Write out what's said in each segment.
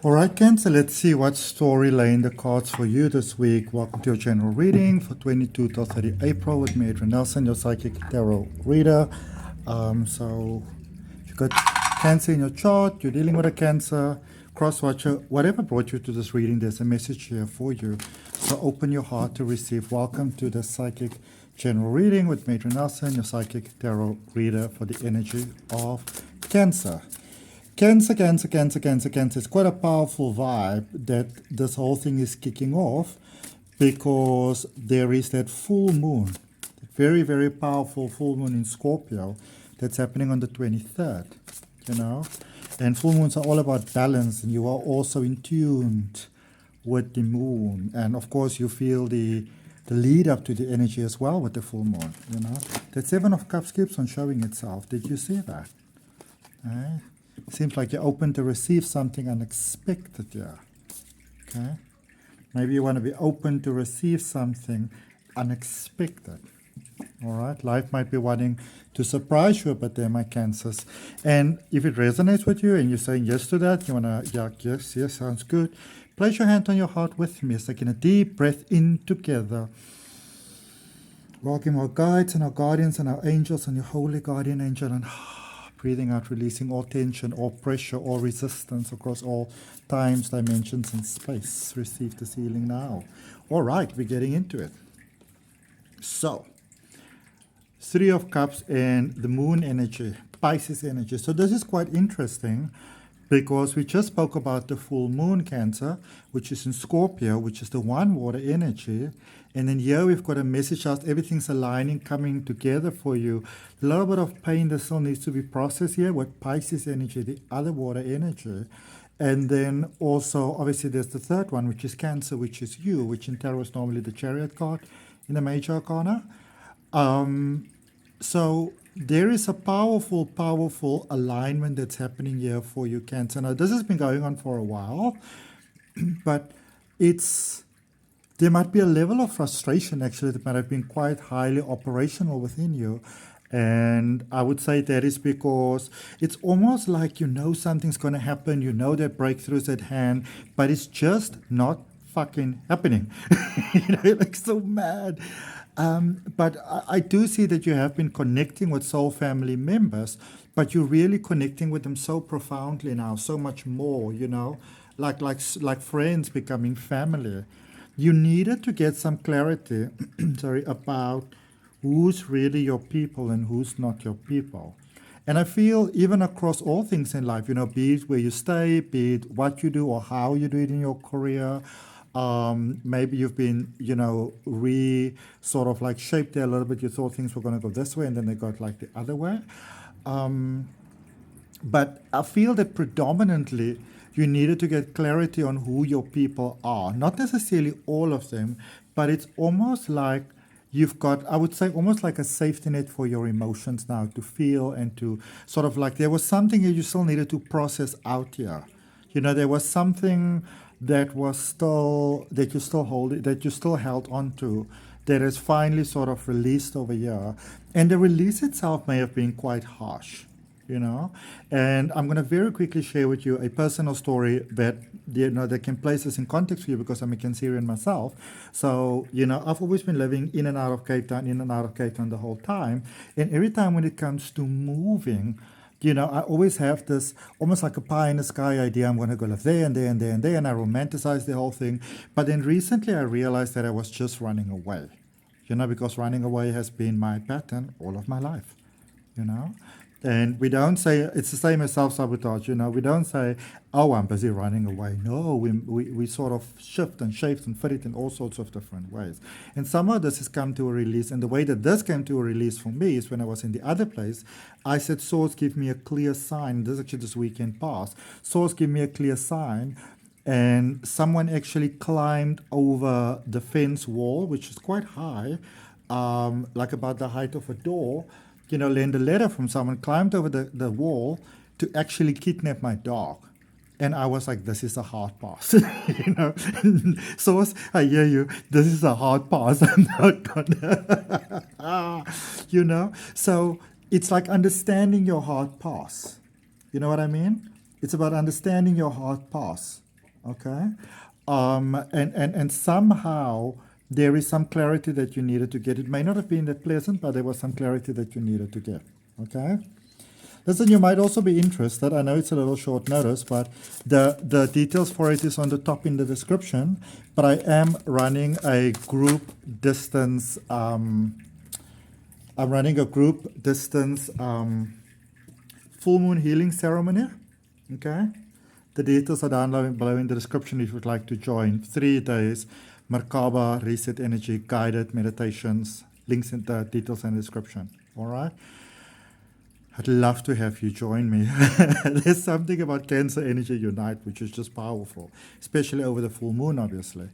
All right, Cancer, let's see what story lay in the cards for you this week. Welcome to your general reading for 22 to 30 April with me, Adrian Nelson, your psychic tarot reader. So if you've got Cancer in your chart, you're dealing with a Cancer, cross-watcher, whatever brought you to this reading, there's a message here for you. So open your heart to receive. Welcome to the psychic general reading with me, Adrian Nelson, your psychic tarot reader for the energy of Cancer. Cancer. It's quite a powerful vibe that this whole thing is kicking off because there is that full moon, very, very powerful full moon in Scorpio that's happening on the 23rd, you know. And full moons are all about balance, and you are also in tune with the moon. And of course, you feel the lead up to the energy as well with the full moon, you know. That Seven of Cups keeps on showing itself. Did you see that? Right? Seems like you're open to receive something unexpected here. Okay? Maybe you want to be open to receive something unexpected. All right? Life might be wanting to surprise you, but they're my Cancers. And if it resonates with you and you're saying yes to that, you want to, yes, sounds good. Place your hand on your heart with me. It's taking a deep breath in together. Welcome our guides and our guardians and our angels and your holy guardian angel, and breathing out, releasing all tension, all pressure, all resistance across all times, dimensions, and space. Receive this healing now. All right, we're getting into it. So, Three of Cups and the moon energy, Pisces energy. So this is quite interesting because we just spoke about the full moon, Cancer, which is in Scorpio, which is the one water energy. And then here we've got a message out, everything's aligning, coming together for you. A little bit of pain that still needs to be processed here with Pisces energy, the other water energy. And then also, obviously, there's the third one, which is Cancer, which is you, which in tarot is normally the Chariot card in the Major Arcana. So there is a powerful alignment that's happening here for you, Cancer. Now, this has been going on for a while, but there might be a level of frustration, actually, that might have been quite highly operational within you. And I would say that is because it's almost like you know something's going to happen, you know that breakthrough's at hand, but it's just not fucking happening. You're like so mad. But I do see that you have been connecting with soul family members, but you're really connecting with them so profoundly now, so much more, you know, like friends becoming family. You needed to get some clarity, about who's really your people and who's not your people. And I feel even across all things in life, you know, be it where you stay, be it what you do or how you do it in your career. Maybe you've been, you know, sort of like shaped there a little bit. You thought things were going to go this way and then they got like the other way. But I feel that predominantly you needed to get clarity on who your people are. Not necessarily all of them, but it's almost like you've got, I would say, almost like a safety net for your emotions now to feel and to sort of like there was something you still needed to process out here. You know, there was something that was still, that you still held on to, that is finally sort of released over here. And the release itself may have been quite harsh, you know. And I'm going to very quickly share with you a personal story that, you know, that can place this in context for you because I'm a Cancerian myself. So, you know, I've always been living in and out of Cape Town the whole time. And every time when it comes to moving, you know, I always have this almost like a pie in the sky idea. I'm going to go live there and there and there and there. And I romanticize the whole thing. But then recently I realized that I was just running away, you know, because running away has been my pattern all of my life, you know. And we don't say, it's the same as self-sabotage, you know, we don't say, oh, I'm busy running away. No, we sort of shift and shape and fit it in all sorts of different ways. And somehow this has come to a release. And the way that this came to a release for me is when I was in the other place, I said, Source, give me a clear sign. This is actually this weekend past. Source, give me a clear sign. And someone actually climbed over the fence wall, which is quite high, like about the height of a door, you know, learned a letter from someone, climbed over the wall to actually kidnap my dog. And I was like, this is a hard pass, you know. Source, I hear you. This is a hard pass. I'm not gonna, you know. So it's like understanding your hard pass. You know what I mean? It's about understanding your hard pass. okay? And somehow there is some clarity that you needed to get. It may not have been that pleasant, but there was some clarity that you needed to get, okay? Listen, you might also be interested. I know it's a little short notice, but the details for it is on the top in the description. But I am running a group distance. I'm running a group distance full moon healing ceremony. Okay, the details are down below in the description if you'd like to join. 3 days, Merkaba, reset energy, guided meditations. Links in the details in the description. All right. I'd love to have you join me. There's something about Cancer Energy Unite which is just powerful, especially over the full moon, obviously.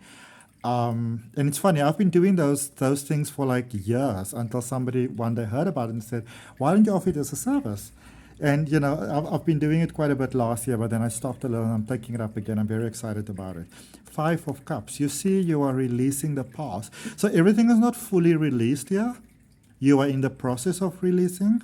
And it's funny, I've been doing those things for like years until somebody one day heard about it and said, why don't you offer it as a service? And, you know, I've been doing it quite a bit last year, but then I stopped a little and I'm taking it up again. I'm very excited about it. 5 of Cups. You see, you are releasing the past. So everything is not fully released here. You are in the process of releasing,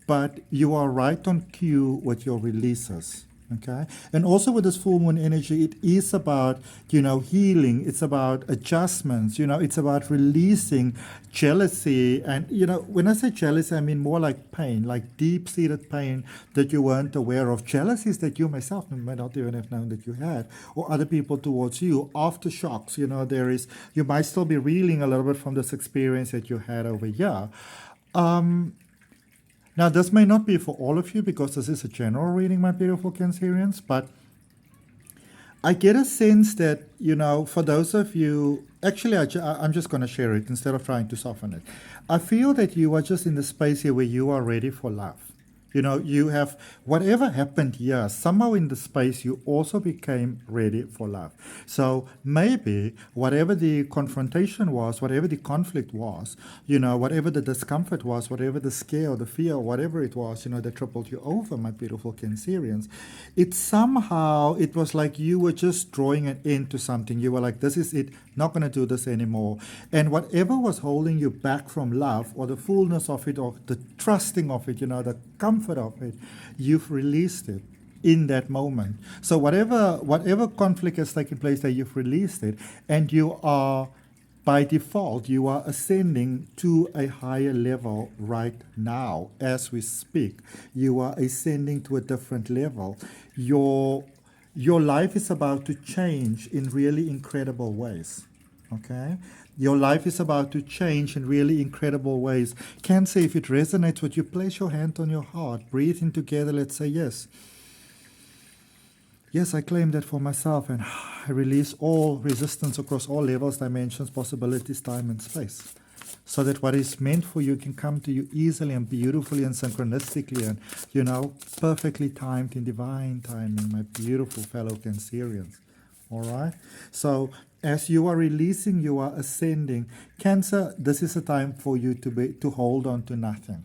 but you are right on cue with your releases, okay? And also with this full moon energy, it is about, you know, healing. It's about adjustments, you know, it's about releasing jealousy. And, you know, when I say jealousy, I mean more like pain, like deep-seated pain that you weren't aware of. Jealousies that you myself may not even have known that you had, or other people towards you. Aftershocks, you know, you might still be reeling a little bit from this experience that you had over here. Now, this may not be for all of you because this is a general reading, my beautiful Cancerians, but I get a sense that, you know, for those of you, actually, I'm just going to share it instead of trying to soften it. I feel that you are just in the space here where you are ready for love. You know, you have, whatever happened here, somehow in the space you also became ready for love. So maybe whatever the confrontation was, whatever the conflict was, you know, whatever the discomfort was, whatever the scare or the fear, whatever it was, you know, that tripled you over, my beautiful Cancerians, it was like you were just drawing an end to something. You were like, this is it, not going to do this anymore. And whatever was holding you back from love or the fullness of it or the trusting of it, you know, the comfort of it, you've released it in that moment. So whatever conflict has taken place there, you've released it, and you are, by default, you are ascending to a higher level right now as we speak. You are ascending to a different level. Your life is about to change in really incredible ways. Okay? Your life is about to change in really incredible ways. Cancer, if it resonates with you, place your hand on your heart. Breathe in together. Let's say yes. Yes, I claim that for myself, and I release all resistance across all levels, dimensions, possibilities, time, and space. So that what is meant for you can come to you easily and beautifully and synchronistically and, you know, perfectly timed in divine timing, my beautiful fellow Cancerians. All right? So as you are releasing, you are ascending. Cancer, this is a time for you to hold on to nothing.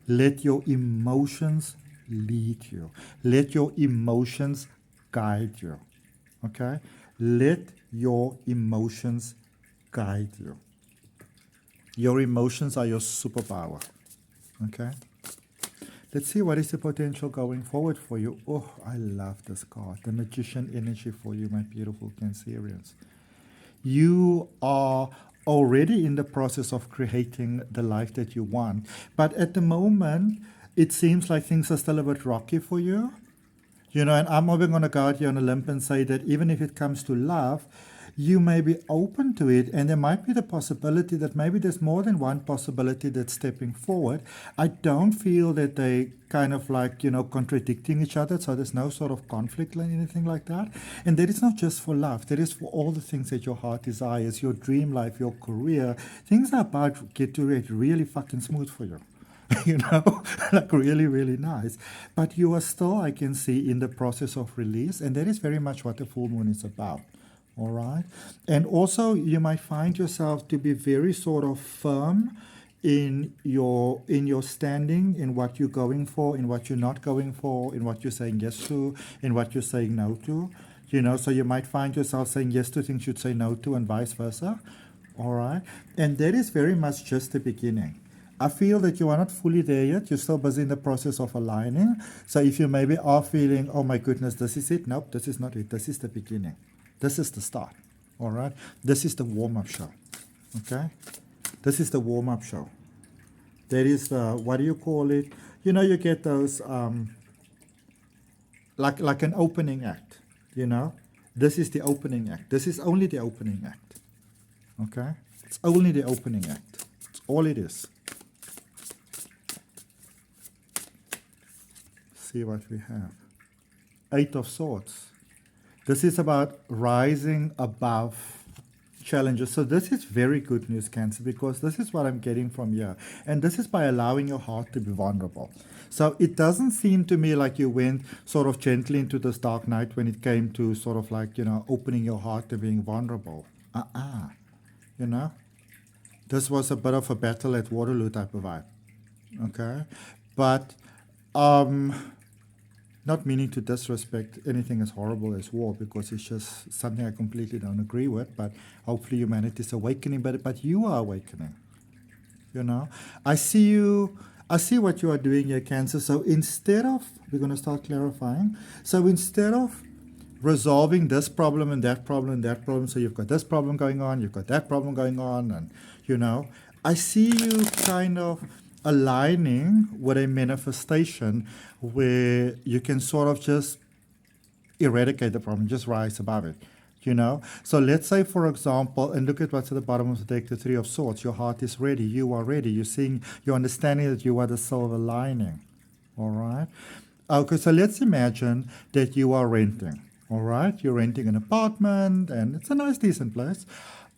Let your emotions lead you. Let your emotions guide you. Okay? Let your emotions guide you. Your emotions are your superpower. Okay? Let's see what is the potential going forward for you. Oh, I love this card. The Magician energy for you, my beautiful Cancerians. You are already in the process of creating the life that you want. But at the moment, it seems like things are still a bit rocky for you. You know, and I'm even going to go out here on a limb and say that even if it comes to love, you may be open to it, and there might be the possibility that maybe there's more than one possibility that's stepping forward. I don't feel that they kind of like, you know, contradicting each other, so there's no sort of conflict or anything like that. And that is not just for love, that is for all the things that your heart desires, your dream life, your career. Things are about to get really fucking smooth for you. You know, like really, really nice. But you are still, I can see, in the process of release, and that is very much what the full moon is about. All right. And also you might find yourself to be very sort of firm in your standing, in what you're going for, in what you're not going for, in what you're saying yes to, in what you're saying no to. You know, so you might find yourself saying yes to things you'd say no to, and vice versa. All right. And that is very much just the beginning. I feel that you are not fully there yet. You're still busy in the process of aligning. So if you maybe are feeling, oh my goodness, this is it. Nope, this is not it. This is the beginning. This is the start. All right. This is the warm-up show. Okay. This is the warm-up show. There is the, what do you call it? You know, you get those, like an opening act, you know. This is the opening act. This is only the opening act. Okay. It's only the opening act. It's all it is. See what we have. 8 of Swords. This is about rising above challenges. So this is very good news, Cancer, because this is what I'm getting from here. And this is by allowing your heart to be vulnerable. So it doesn't seem to me like you went sort of gently into this dark night when it came to sort of like, you know, opening your heart to being vulnerable. You know? This was a bit of a battle at Waterloo type of vibe. Okay? But, not meaning to disrespect anything as horrible as war, because it's just something I completely don't agree with, but hopefully humanity is awakening, but you are awakening, you know. I see what you are doing here, Cancer. So instead of, we're going to start clarifying, so instead of resolving this problem and that problem and that problem, so you've got this problem going on, you've got that problem going on, and, you know, I see you kind of aligning with a manifestation where you can sort of just eradicate the problem, just rise above it, you know. So let's say, for example, and look at what's at the bottom of the deck, the 3 of Swords. Your heart is ready. You are ready. You're seeing, you're understanding that you are the silver lining. All right. Okay, so let's imagine that you are renting. All right. You're renting an apartment, and it's a nice, decent place.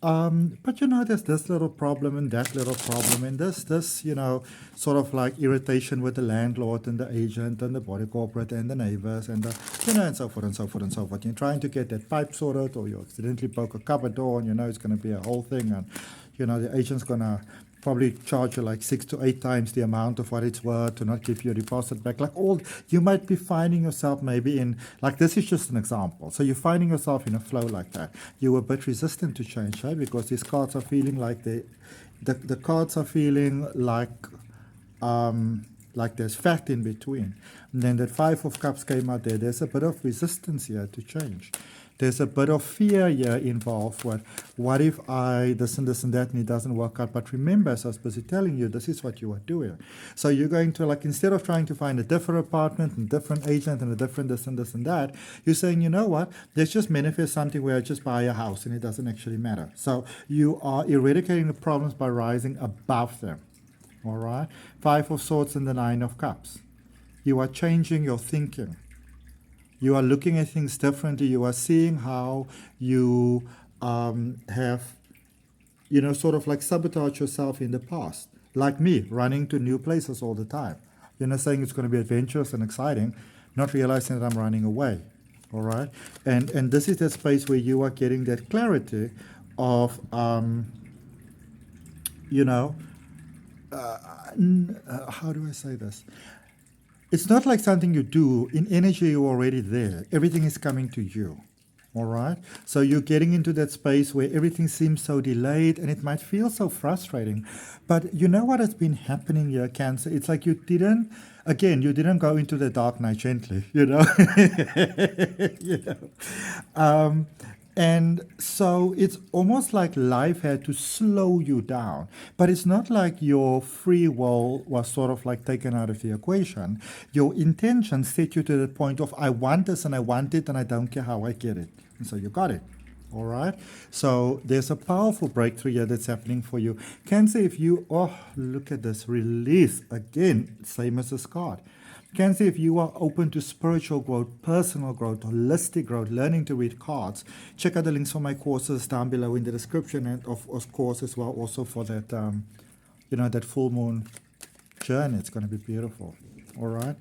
But you know, there's this little problem and that little problem and this, you know, sort of like irritation with the landlord and the agent and the body corporate and the neighbors and the, you know, and so forth and so forth and so forth. You're trying to get that pipe sorted, or you accidentally broke a cupboard door, and you know it's going to be a whole thing, and you know the agent's going to probably charge you like 6 to 8 times the amount of what it's worth to not give you a deposit back. Like all, you might be finding yourself maybe in, like this is just an example. So you're finding yourself in a flow like that. You're a bit resistant to change, right? Because these cards are feeling like the cards are feeling like there's fat in between. And then that 5 of Cups came out there. There's a bit of resistance here to change. There's a bit of fear here involved. What if I this and that and it doesn't work out? But remember, as I was busy telling you, this is what you are doing. So you're going to, like, instead of trying to find a different apartment and different agent and a different this and that, you're saying, you know what, let's just manifest something where I just buy a house and it doesn't actually matter. So you are eradicating the problems by rising above them. All right? 5 of Swords and the 9 of Cups. You are changing your thinking. You are looking at things differently. You are seeing how you have, you know, sort of like sabotaged yourself in the past. Like me, running to new places all the time. You know, saying it's going to be adventurous and exciting, not realizing that I'm running away. All right? And this is that space where you are getting that clarity of, you know, how do I say this? It's not like something you do. In energy, you're already there. Everything is coming to you. All right? So you're getting into that space where everything seems so delayed, and it might feel so frustrating. But you know what has been happening here, Cancer? It's like you didn't go into the dark night gently, you know? You know? And so it's almost like life had to slow you down. But it's not like your free will was sort of like taken out of the equation. Your intention set you to the point of, I want this and I want it and I don't care how I get it. And so you got it. All right? So there's a powerful breakthrough here that's happening for you. Cancer, if you, look at this, release. Again, same as this card. Cancer, if you are open to spiritual growth, personal growth, holistic growth, learning to read cards, check out the links for my courses down below in the description, and of course as well also for that, that full moon journey. It's going to be beautiful. All right.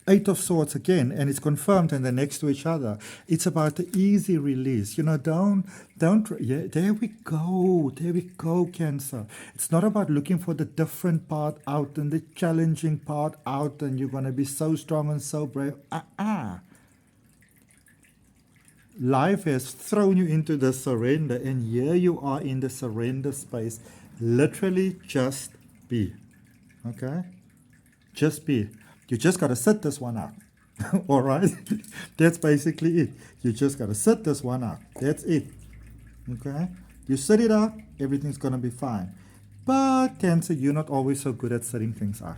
8 of Swords again, and it's confirmed, and they're next to each other. It's about the easy release. You know, there we go, Cancer. It's not about looking for the different part out and the challenging part out, and you're going to be so strong and so brave. Life has thrown you into the surrender, and here you are in the surrender space. Literally just be. Okay? Just be. You just got to sit this one out. All right? That's basically it. You just got to sit this one out. That's it. Okay? You sit it out, everything's going to be fine. But Cancer, you're not always so good at sitting things out.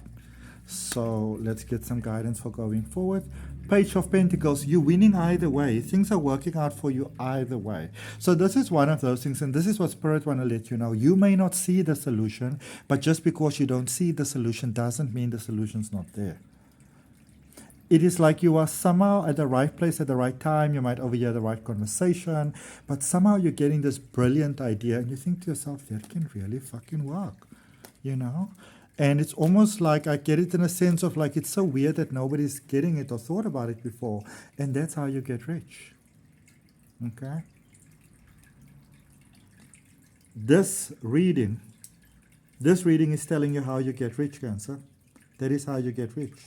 So let's get some guidance for going forward. Page of Pentacles, you're winning either way. Things are working out for you either way. So this is one of those things, and this is what Spirit want to let you know. You may not see the solution, but just because you don't see the solution doesn't mean the solution's not there. It is like you are somehow at the right place at the right time. You might overhear the right conversation, but somehow you're getting this brilliant idea, and you think to yourself, that can really fucking work, you know? And it's almost like I get it in a sense of like, it's so weird that nobody's getting it or thought about it before. And that's how you get rich. Okay? This reading is telling you how you get rich, Cancer. That is how you get rich.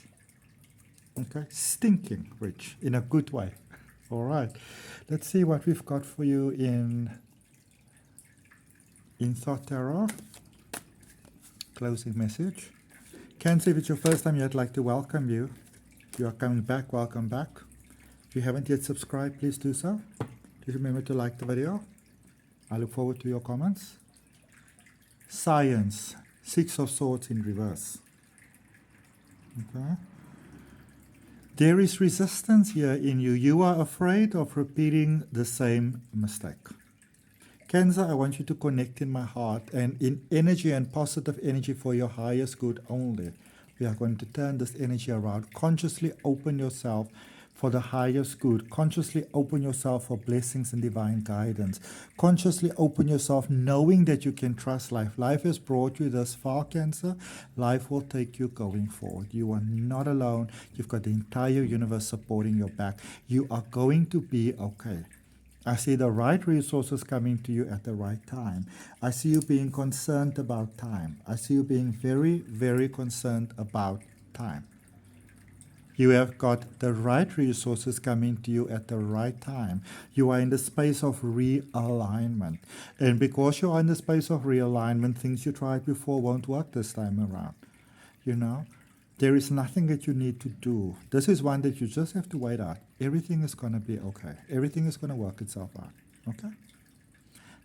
Okay? Stinking rich in a good way. All right. Let's see what we've got for you in Thought Tarot. Closing message. Cancer, if it's your first time here, I'd like to welcome you. If you are coming back, welcome back. If you haven't yet subscribed, please do so. Please remember to like the video. I look forward to your comments. Science. Six of Swords in reverse. Okay. There is resistance here in you. You are afraid of repeating the same mistake. Cancer, I want you to connect in my heart and in energy and positive energy for your highest good only. We are going to turn this energy around. Consciously open yourself for the highest good. Consciously open yourself for blessings and divine guidance. Consciously open yourself knowing that you can trust life. Life has brought you this far, Cancer. Life will take you going forward. You are not alone. You've got the entire universe supporting your back. You are going to be okay. I see the right resources coming to you at the right time. I see you being concerned about time. I see you being very, very concerned about time. You have got the right resources coming to you at the right time. You are in the space of realignment. And because you are in the space of realignment, things you tried before won't work this time around. You know? There is nothing that you need to do. This is one that you just have to wait out. Everything is going to be okay. Everything is going to work itself out. Okay?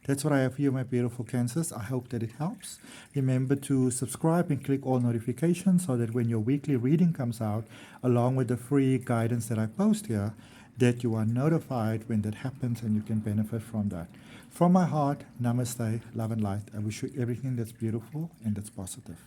That's what I have for you, my beautiful Cancers. I hope that it helps. Remember to subscribe and click all notifications so that when your weekly reading comes out, along with the free guidance that I post here, that you are notified when that happens and you can benefit from that. From my heart, namaste, love and light. I wish you everything that's beautiful and that's positive.